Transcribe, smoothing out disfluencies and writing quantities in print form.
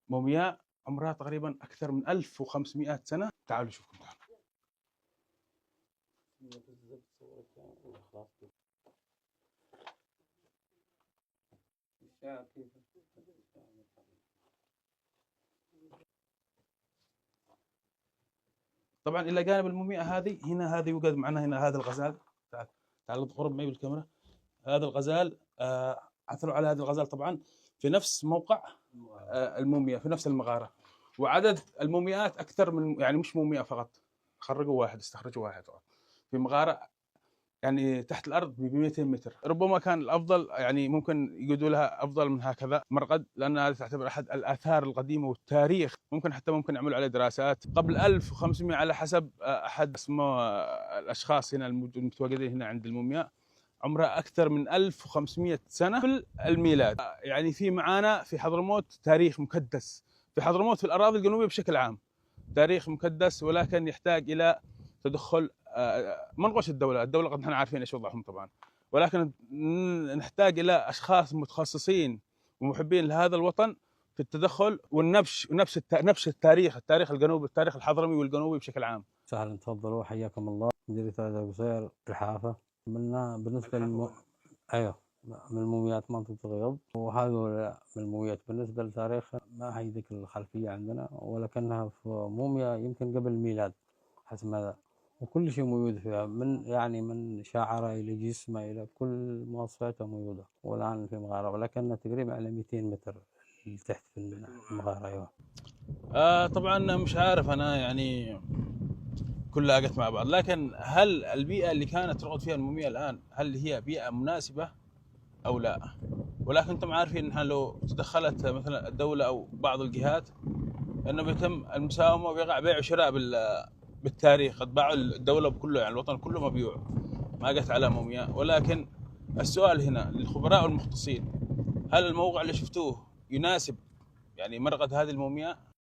مومياء عمرها تقريبا أكثر من 1500 سنة. تعالوا شوفوا تعالوا. طبعا إلى جانب المومياء هذه، هذه يوجد معنا هنا هذا الغزال. تعال قرب معي بالكاميرا. هذا الغزال عثروا على هذا الغزال طبعا في نفس موقع المومياء، في نفس المغارة. وعدد المومياءات أكثر من، يعني مش مومياء فقط، خرجوا واحد، استخرجوا واحد فقط في مغارة يعني تحت الأرض ب 200 متر. ربما كان الأفضل يعني ممكن يقولوا لها أفضل من هكذا مرقد، لأن هذه تعتبر أحد الآثار القديمة والتاريخ. ممكن يعملوا عليه دراسات قبل 1500 على حسب أحد اسمه الأشخاص هنا المتواجدين هنا عند المومياء، عمرها أكثر من 1500 سنة في الميلاد. يعني في معانا في حضرموت تاريخ مكدس، في حضرموت في الأراضي الجنوبية بشكل عام تاريخ مكدس، ولكن يحتاج إلى تدخل ما نقولش الدولة قد نحن عارفين ايش وضعهم طبعا، ولكن نحتاج الى اشخاص متخصصين ومحبين لهذا الوطن في التدخل والنبش التاريخ الجنوبي، التاريخ الحضرمي والجنوبي بشكل عام. سهلا، تفضلوا، حياكم الله. مديرية هذا قصير الحافة. بالنسبة ايوه، من المومياوات منطقة الرياض، وهذا من المومياوات بالنسبة لتاريخها ما هي ذيك الخلفية عندنا، ولكنها في موميا يمكن قبل الميلاد حسب ماذا، وكل شيء موجود فيها، من شعره إلى جسمه إلى كل مواصفاته موجودة، والآن في مغارة، ولكنها تقريبا على 200 متر تحت في المغارة. أيوة. طبعا مش عارف أنا، يعني كلها جت مع بعض، لكن هل البيئة اللي كانت ترغد فيها المومياء الآن هل هي بيئة مناسبة أو لا؟ ولكن أنتم عارفين أنها لو تدخلت مثلا الدولة أو بعض الجهات أنه بيتم المساومة ويقع بيع وشراء بالتاريخ. قد باعوا الدولة كله، يعني الوطن كله مبيوع، ما جت على مومياء. ولكن السؤال هنا للخبراء والمختصين، هل الموقع اللي شفتوه يناسب يعني مرقد هذه المومياء؟